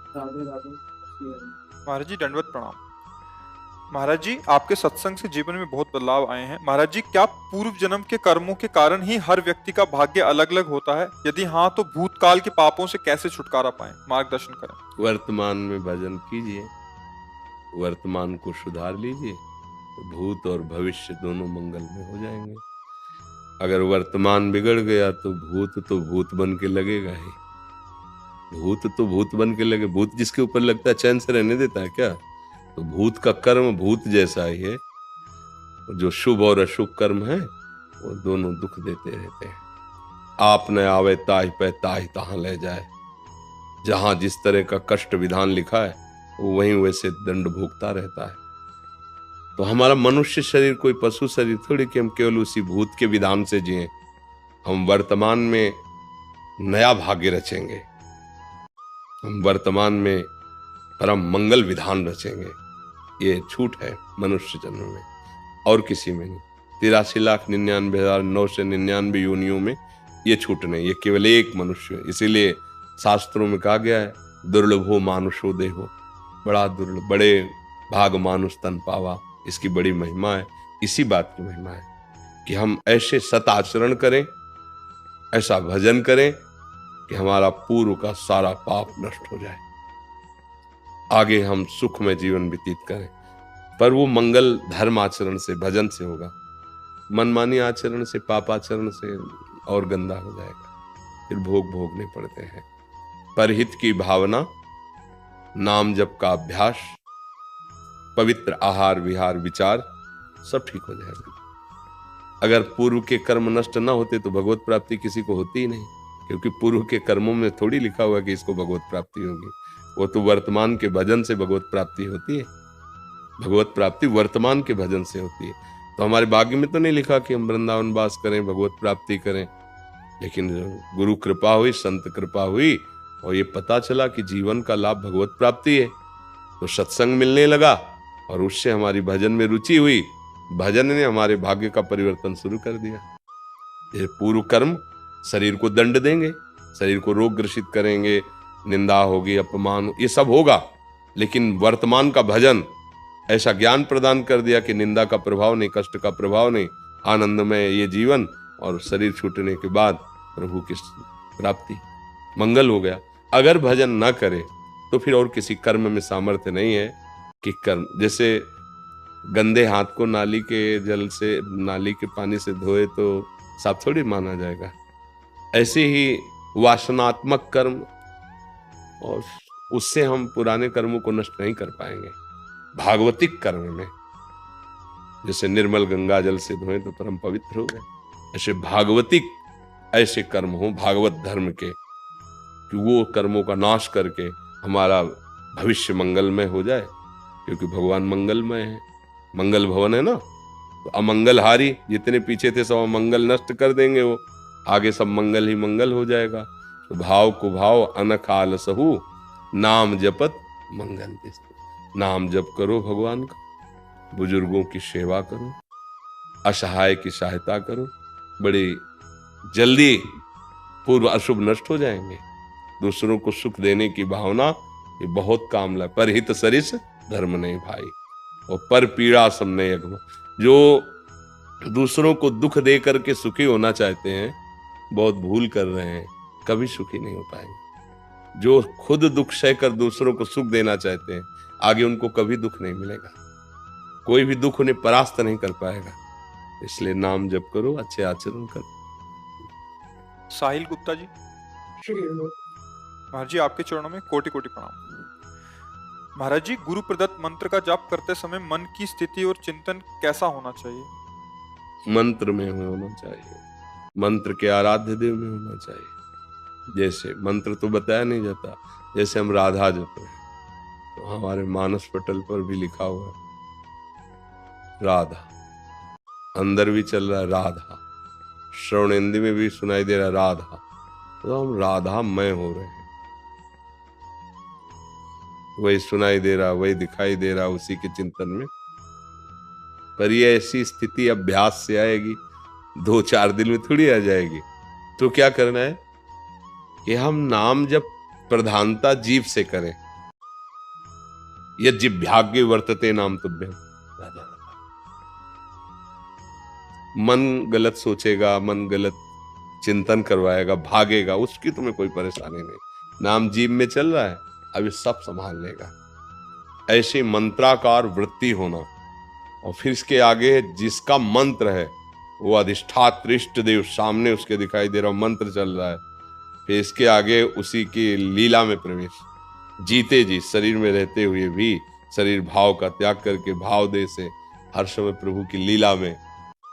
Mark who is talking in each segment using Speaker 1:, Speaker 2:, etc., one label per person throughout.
Speaker 1: राधे राधे।
Speaker 2: महाराज जी दंडवत प्रणाम। महाराज जी आपके सत्संग से जीवन में बहुत बदलाव आए हैं। महाराज जी क्या पूर्व जन्म के कर्मों के कारण ही हर व्यक्ति का भाग्य अलग अलग होता है? यदि हाँ तो भूतकाल के पापों से कैसे छुटकारा पाएं? मार्गदर्शन करें।
Speaker 3: वर्तमान में भजन कीजिए, वर्तमान को सुधार लीजिए, तो भूत और भविष्य दोनों मंगल में हो जाएंगे। अगर वर्तमान बिगड़ गया तो भूत बन के लगेगा ही। भूत तो भूत बन के लगे, भूत जिसके ऊपर लगता है चैन से रहने देता है क्या? तो भूत का कर्म भूत जैसा ही है। जो शुभ और अशुभ कर्म है वो दोनों दुख देते रहते हैं। आप न आवे ताहि पे ताहि तहां ले जाए। जहां जिस तरह का कष्ट विधान लिखा है वो वहीं वैसे दंड भोगता रहता है। तो हमारा मनुष्य शरीर कोई पशु शरीर थोड़ी कि हम केवल उसी भूत के विधान से जिए। हम वर्तमान में नया भाग्य रचेंगे, हम वर्तमान में परम मंगल विधान रचेंगे। ये छूट है मनुष्य जन्म में और किसी में नहीं। 83,99,999 योनियों में ये छूट नहीं, ये केवल एक मनुष्य है। इसीलिए शास्त्रों में कहा गया है दुर्लभो मानुषो देहो, बड़ा दुर्लभ, बड़े भाग मानुष तन पावा। इसकी बड़ी महिमा है। इसी बात की महिमा है कि हम ऐसे सत आचरण करें, ऐसा भजन करें कि हमारा पूर्व का सारा पाप नष्ट हो जाए, आगे हम सुख में जीवन व्यतीत करें। पर वो मंगल धर्म आचरण से, भजन से होगा। मनमानी आचरण से, पाप आचरण से और गंदा हो जाएगा, फिर भोग भोगने पड़ते हैं। परहित की भावना, नाम जप का अभ्यास, पवित्र आहार विहार विचार, सब ठीक हो जाएगा। अगर पूर्व के कर्म नष्ट ना होते तो भगवत प्राप्ति किसी को होती ही नहीं, क्योंकि पूर्व के कर्मों में थोड़ी लिखा हुआ कि इसको भगवत प्राप्ति होगी। वो तो वर्तमान के भजन से भगवत प्राप्ति होती है। भगवत प्राप्ति वर्तमान के भजन से होती है। तो हमारे भाग्य में तो नहीं लिखा कि हम वृंदावन वास करें, भगवत प्राप्ति करें, लेकिन गुरु कृपा हुई, संत कृपा हुई और ये पता चला कि जीवन का लाभ भगवत प्राप्ति है, तो सत्संग मिलने लगा और उससे हमारी भजन में रुचि हुई। भजन ने हमारे भाग्य का परिवर्तन शुरू कर दिया। ये पूर्व कर्म शरीर को दंड देंगे, शरीर को रोग ग्रसित करेंगे, निंदा होगी, अपमान, ये सब होगा। लेकिन वर्तमान का भजन ऐसा ज्ञान प्रदान कर दिया कि निंदा का प्रभाव नहीं, कष्ट का प्रभाव नहीं, आनंदमय ये जीवन, और शरीर छूटने के बाद प्रभु की प्राप्ति, मंगल हो गया। अगर भजन ना करे तो फिर और किसी कर्म में सामर्थ्य नहीं है कि कर्म, जैसे गंदे हाथ को नाली के जल से, नाली के पानी से धोए तो साफ थोड़ी माना जाएगा। ऐसे ही वासनात्मक कर्म, और उससे हम पुराने कर्मों को नष्ट नहीं कर पाएंगे। भागवतिक कर्म में जैसे निर्मल गंगा जल से धोए तो परम पवित्र हो गए, ऐसे भागवतिक ऐसे कर्म हो भागवत धर्म के कि वो कर्मों का नाश करके हमारा भविष्य मंगलमय हो जाए, क्योंकि भगवान मंगलमय है, मंगल भवन है ना। तो अमंगलहारी जितने पीछे थे सब अमंगल नष्ट कर देंगे, वो आगे सब मंगल ही मंगल हो जाएगा। तो भाव को भाव अनखाल सहु, नाम जपत मंगल दिस। नाम जप करो भगवान का, बुजुर्गों की सेवा करो, असहाय की सहायता करो, बड़ी जल्दी पूर्व अशुभ नष्ट हो जाएंगे। दूसरों को सुख देने की भावना ये बहुत काम लग। पर हित सरिस धर्म नहीं भाई, और पर पीड़ा सम नहीं अगम। जो दूसरों को दुख दे करके सुखी होना चाहते हैं बहुत भूल कर रहे हैं, कभी सुखी नहीं हो पाएंगे। जो खुद दुख सहकर दूसरों को सुख देना चाहते हैं आगे उनको कभी दुख नहीं मिलेगा, कोई भी दुख उन्हें परास्त नहीं कर पाएगा। इसलिए नाम जप करो, अच्छे आचरण करो।
Speaker 2: साहिल गुप्ता जी।
Speaker 1: श्री गुरु।
Speaker 2: महाराज जी आपके चरणों में कोटि कोटि प्रणाम। महाराज जी गुरु प्रदत्त मंत्र का जाप करते समय मन की स्थिति और चिंतन कैसा होना चाहिए?
Speaker 3: मंत्र में होना चाहिए, मंत्र के आराध्य देव में होना चाहिए। जैसे मंत्र तो बताया नहीं जाता, जैसे हम राधा जप रहे हैं तो हमारे मानस पटल पर भी लिखा हुआ है राधा, अंदर भी चल रहा है राधा, श्रवणेंद्र में भी सुनाई दे रहा है राधा, तो हम राधा मय हो रहे हैं। वही सुनाई दे रहा, वही दिखाई दे रहा, उसी के चिंतन में। पर ये ऐसी स्थिति अभ्यास से आएगी, 2-4 दिन में थोड़ी आ जाएगी। तो क्या करना है कि हम नाम जब प्रधानता जीव से करें, यज्ञभाग्ये वर्तते नाम तुभ्यम। मन गलत सोचेगा, मन गलत चिंतन करवाएगा, भागेगा, उसकी तुम्हें कोई परेशानी नहीं। नाम जीव में चल रहा है, अभी सब संभाल लेगा। ऐसे मंत्राकार वृत्ति होना, और फिर इसके आगे जिसका मंत्र है वो अधिष्ठात्र इष्ट देव सामने उसके दिखाई दे रहा, मंत्र चल रहा है। फिर इसके आगे उसी की लीला में प्रवेश, जीते जी शरीर में रहते हुए भी शरीर भाव का त्याग करके भाव दे से हर समय प्रभु की लीला में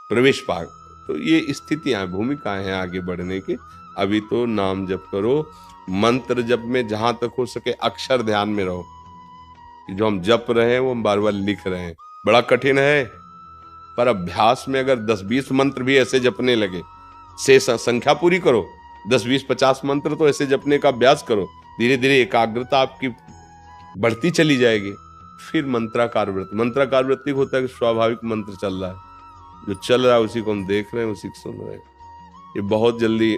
Speaker 3: प्रवेश पा। तो ये स्थितियां, भूमिकाएं हैं आगे बढ़ने की। अभी तो नाम जप करो, मंत्र जप में जहां तक हो सके अक्षर ध्यान में रहो कि जो हम जप रहे हैं वो हम बार बार लिख रहे हैं। बड़ा कठिन है, पर अभ्यास में अगर 10-20 मंत्र भी ऐसे जपने लगे, से संख्या पूरी करो, 10-20-50 मंत्र तो ऐसे जपने का अभ्यास करो, धीरे धीरे एकाग्रता आपकी बढ़ती चली जाएगी। फिर मंत्राकार वृत्ति, मंत्राकार वृत्ति होता है कि स्वाभाविक मंत्र चल रहा है, जो चल रहा है उसी को हम देख रहे हैं, उसी को सुन रहे हैं। ये बहुत जल्दी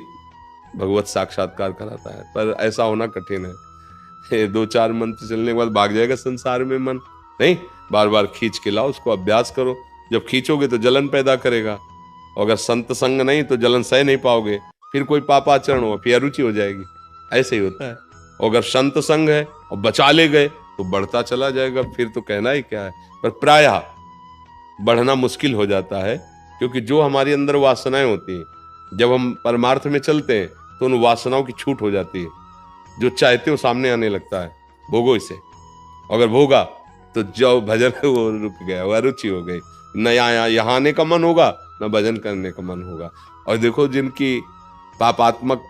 Speaker 3: भगवत साक्षात्कार कराता है, पर ऐसा होना कठिन है। 2-4 मंत्र चलने के बाद भाग जाएगा संसार में मन, नहीं, बार बार खींच के लाओ, उसको अभ्यास करो। जब खींचोगे तो जलन पैदा करेगा, और अगर संत संग नहीं तो जलन सह नहीं पाओगे, फिर कोई पापाचरण हो, फिर अरुचि हो जाएगी। ऐसे ही होता है। और अगर संत संग है और बचा ले गए तो बढ़ता चला जाएगा, फिर तो कहना ही क्या है। पर प्रायः बढ़ना मुश्किल हो जाता है, क्योंकि जो हमारी अंदर वासनाएं होती हैं, जब हम परमार्थ में चलते हैं तो उन वासनाओं की छूट हो जाती है। जो चाहते हो सामने आने लगता है, भोगो इसे। अगर भोगा तो जो भजन है वो रुक गया, वो अरुचि हो गई, न यहाँ आने का मन होगा, न भजन करने का मन होगा। और देखो जिनकी पापात्मक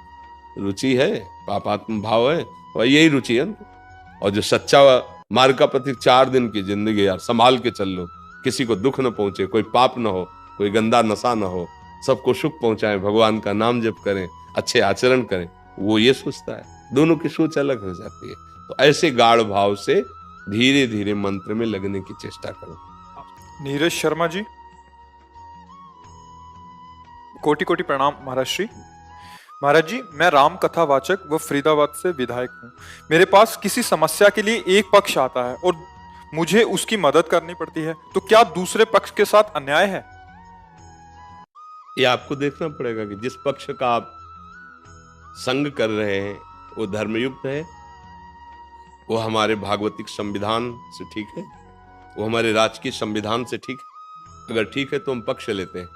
Speaker 3: रुचि है, पापात्मक भाव है, वह यही रुचि है। और जो सच्चा मार्ग का प्रतीक, 4 दिन की जिंदगी यार संभाल के चल लो, किसी को दुख न पहुंचे, कोई पाप न हो, कोई गंदा नशा न हो, सबको सुख पहुंचाएं, भगवान का नाम जप करें, अच्छे आचरण करें, वो ये सोचता है। दोनों की सोच अलग हो जाती है। तो ऐसे गाढ़ भाव से धीरे धीरे मंत्र में लगने की चेष्टा करो।
Speaker 2: नीरज शर्मा जी, कोटि कोटि प्रणाम महाराज श्री। महाराज जी, मैं राम कथावाचक व फरीदाबाद से विधायक हूँ। मेरे पास किसी समस्या के लिए एक पक्ष आता है और मुझे उसकी मदद करनी पड़ती है, तो क्या दूसरे पक्ष के साथ अन्याय है?
Speaker 3: ये आपको देखना पड़ेगा कि जिस पक्ष का आप संग कर रहे हैं वो धर्मयुक्त है, वो हमारे भागवतिक संविधान से ठीक है, वो हमारे राजकीय संविधान से ठीक है। अगर ठीक है तो हम पक्ष लेते हैं,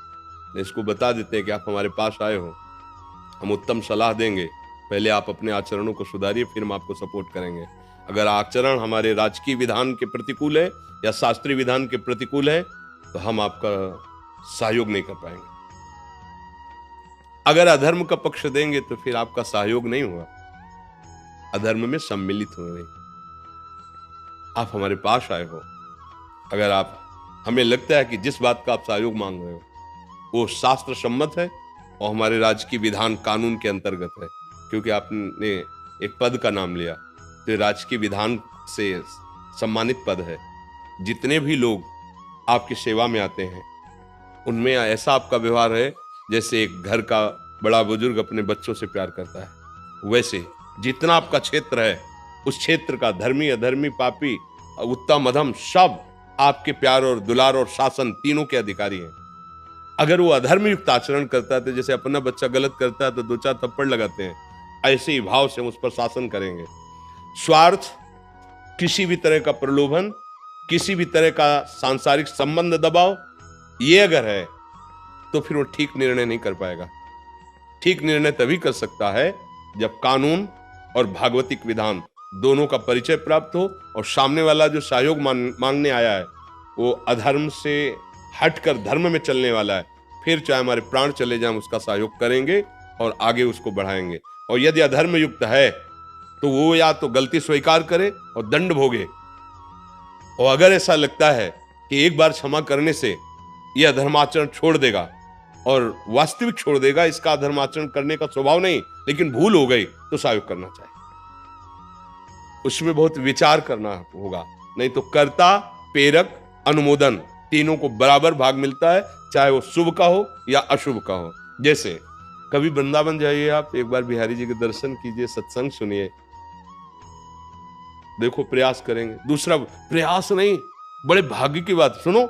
Speaker 3: इसको बता देते हैं कि आप हमारे पास आए हो, हम उत्तम सलाह देंगे, पहले आप अपने आचरणों को सुधारिए, फिर हम आपको सपोर्ट करेंगे। अगर आचरण हमारे राजकीय विधान के प्रतिकूल है या शास्त्रीय विधान के प्रतिकूल है तो हम आपका सहयोग नहीं कर पाएंगे। अगर अधर्म का पक्ष देंगे तो फिर आपका सहयोग नहीं हुआ, अधर्म में सम्मिलित हो रहे। आप हमारे पास आए हो, अगर आप, हमें लगता है कि जिस बात का आप सहयोग मांग रहे हो वो शास्त्र सम्मत है और हमारे राज्य की विधान कानून के अंतर्गत है, क्योंकि आपने एक पद का नाम लिया तो राज्य की विधान से सम्मानित पद है। जितने भी लोग आपकी सेवा में आते हैं उनमें ऐसा आपका व्यवहार है जैसे एक घर का बड़ा बुजुर्ग अपने बच्चों से प्यार करता है। वैसे जितना आपका क्षेत्र है उस क्षेत्र का धर्मी, अधर्मी, पापी, उत्तम, अधम सब आपके प्यार और दुलार और शासन तीनों के अधिकारी हैं। अगर वो अधर्म युक्त आचरण करता है तो जैसे अपना बच्चा गलत करता है तो 2-4 थप्पड़ लगाते हैं, ऐसे ही भाव से हम उस पर शासन करेंगे। स्वार्थ, किसी भी तरह का प्रलोभन, किसी भी तरह का सांसारिक संबंध दबाव, ये अगर है तो फिर वो ठीक निर्णय नहीं कर पाएगा। ठीक निर्णय तभी कर सकता है जब कानून और भागवतिक विधान दोनों का परिचय प्राप्त हो और सामने वाला जो सहयोग मांगने आया है वो अधर्म से हटकर धर्म में चलने वाला है। फिर चाहे हमारे प्राण चले जाएं, उसका सहयोग करेंगे और आगे उसको बढ़ाएंगे। और यदि अधर्म युक्त है तो वो या तो गलती स्वीकार करे और दंड भोगे, और अगर ऐसा लगता है कि एक बार क्षमा करने से यह अधर्माचरण छोड़ देगा और वास्तविक छोड़ देगा, इसका अधर्माचरण करने का स्वभाव नहीं, लेकिन भूल हो गई, तो सहयोग करना चाहिए। उसमें बहुत विचार करना होगा, नहीं तो कर्ता, प्रेरक, अनुमोदन तीनों को बराबर भाग मिलता है, चाहे वो शुभ का हो या अशुभ का हो। जैसे कभी वृंदावन जाइए आप, एक बार बिहारी जी के दर्शन कीजिए, सत्संग सुनिए, देखो प्रयास करेंगे। दूसरा प्रयास नहीं, बड़े भाग्य की बात सुनो,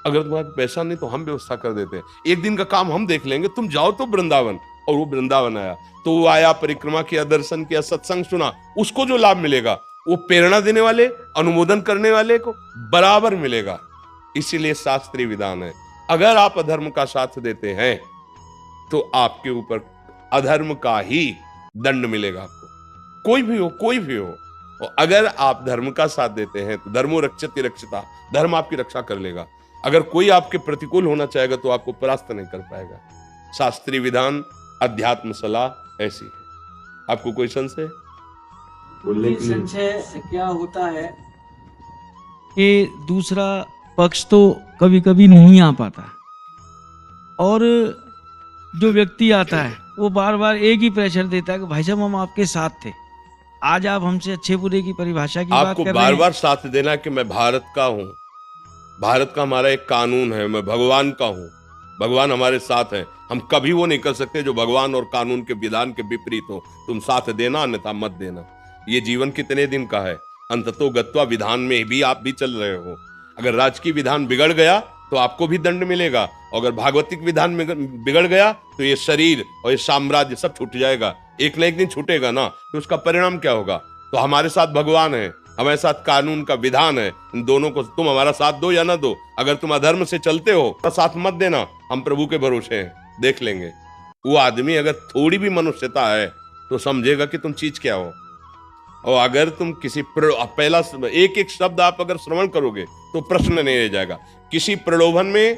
Speaker 3: अगर तुम्हारे पैसा नहीं तो हम व्यवस्था कर देते हैं, एक दिन का काम हम देख लेंगे, तुम जाओ तो वृंदावन। और वो वृंदावन आया तो वो आया, परिक्रमा किया, दर्शन किया, सत्संग सुना, उसको जो लाभ मिलेगा वो प्रेरणा देने वाले, अनुमोदन करने वाले को बराबर मिलेगा। इसीलिए शास्त्रीय विधान है, अगर आप अधर्म का साथ देते हैं तो आपके ऊपर अधर्म का ही दंड मिलेगा आपको, कोई भी हो, कोई भी हो। और अगर आप धर्म का साथ देते हैं तो धर्मो रक्षति रक्षिता, धर्म आपकी रक्षा कर लेगा। अगर कोई आपके प्रतिकूल होना चाहेगा तो आपको परास्त नहीं कर पाएगा। शास्त्रीय विधान, अध्यात्म सलाह ऐसी है। आपको कोई संशय?
Speaker 1: संशय क्या होता है कि दूसरा पक्ष तो कभी कभी नहीं आ पाता, और जो व्यक्ति आता है वो बार बार एक ही प्रेशर देता है कि भाई साहब हम आपके साथ थे, आज आप हमसे अच्छे बुरे की परिभाषा की बात
Speaker 3: आपको
Speaker 1: कर रहे
Speaker 3: बार
Speaker 1: हैं।
Speaker 3: बार साथ देना कि मैं भारत का हूं, भारत का हमारा एक कानून है, मैं भगवान का हूं, भगवान हमारे साथ है। हम कभी वो नहीं कर सकते जो भगवान और कानून के विधान के विपरीत हो। तुम साथ देना अन्यथा मत देना। ये जीवन कितने दिन का है, अंततो गत्वा विधान में भी आप भी चल रहे हो। अगर राजकीय विधान बिगड़ गया तो आपको भी दंड मिलेगा, और अगर भागवतिक विधान में बिगड़ गया तो ये शरीर और ये साम्राज्य सब छूट जाएगा, एक न एक दिन छूटेगा ना। तो उसका परिणाम क्या होगा? तो हमारे साथ भगवान है, हमारे साथ कानून का विधान है, इन दोनों को तुम हमारा साथ दो या ना दो। अगर तुम अधर्म से चलते हो तो साथ मत देना, हम प्रभु के भरोसे हैं, देख लेंगे। वो आदमी अगर थोड़ी भी मनुष्यता है तो समझेगा कि तुम चीज क्या हो। और अगर तुम किसी पहला एक एक शब्द आप अगर श्रवण करोगे तो प्रश्न नहीं रह जाएगा। किसी प्रलोभन में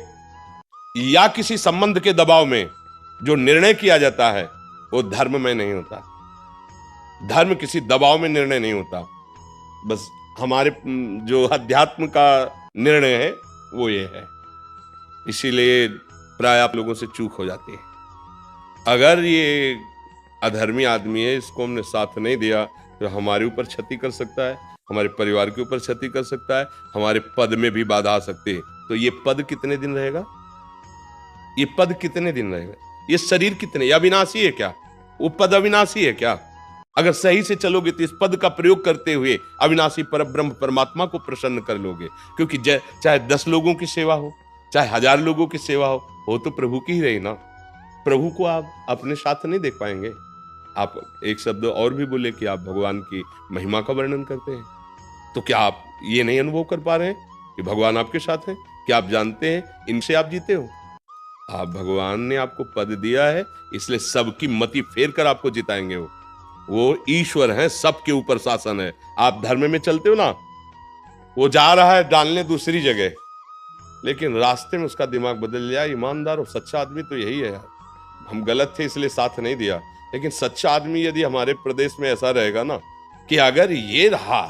Speaker 3: या किसी संबंध के दबाव में जो निर्णय किया जाता है वो धर्म में नहीं होता। धर्म किसी दबाव में निर्णय नहीं होता। बस हमारे जो अध्यात्म का निर्णय है वो ये है। इसीलिए प्राय आप लोगों से चूक हो जाती है। अगर ये अधर्मी आदमी है, इसको हमने साथ नहीं दिया तो हमारे ऊपर क्षति कर सकता है, हमारे परिवार के ऊपर क्षति कर सकता है, हमारे पद में भी बाधा आ सकती है। तो ये पद कितने दिन रहेगा? ये पद कितने दिन रहेगा? ये शरीर कितने, अविनाशी है क्या? वो पद अविनाशी है क्या? अगर सही से चलोगे तो इस पद का प्रयोग करते हुए अविनाशी परब्रह्म परमात्मा को प्रसन्न कर लोगे। क्योंकि चाहे 10 लोगों की सेवा हो, चाहे 1000 लोगों की सेवा हो तो प्रभु की ही रही ना। प्रभु को आप अपने साथ नहीं देख पाएंगे। आप एक शब्द और भी बोले कि आप भगवान की महिमा का वर्णन करते हैं, तो क्या आप ये नहीं अनुभव कर पा रहे हैं कि भगवान आपके साथ हैं? क्या आप जानते हैं इनसे आप जीते हो? आप भगवान ने आपको पद दिया है, इसलिए सबकी मति फेर कर आपको जिताएंगे। वो ईश्वर हैं, सबके ऊपर शासन है। आप धर्म में चलते हो ना, वो जा रहा है डालने दूसरी जगह, लेकिन रास्ते में उसका दिमाग बदल लिया। ईमानदार और सच्चा आदमी तो यही है यार। हम गलत थे इसलिए साथ नहीं दिया, लेकिन सच्चा आदमी यदि हमारे प्रदेश में ऐसा रहेगा ना कि अगर ये रहा,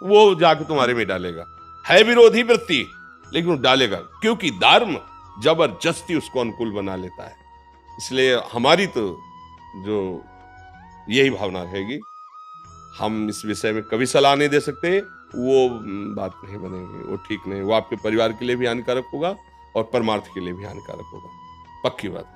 Speaker 3: वो जाके तुम्हारे में डालेगा। है विरोधी वृत्ति लेकिन वो डालेगा, क्योंकि धर्म जबरदस्ती उसको अनुकूल बना लेता है। इसलिए हमारी तो जो यही भावना रहेगी। हम इस विषय में कभी सलाह नहीं दे सकते, वो बात नहीं बनेगी, वो ठीक नहीं। वो आपके परिवार के लिए भी हानिकारक होगा और परमार्थ के लिए भी हानिकारक होगा, पक्की बात।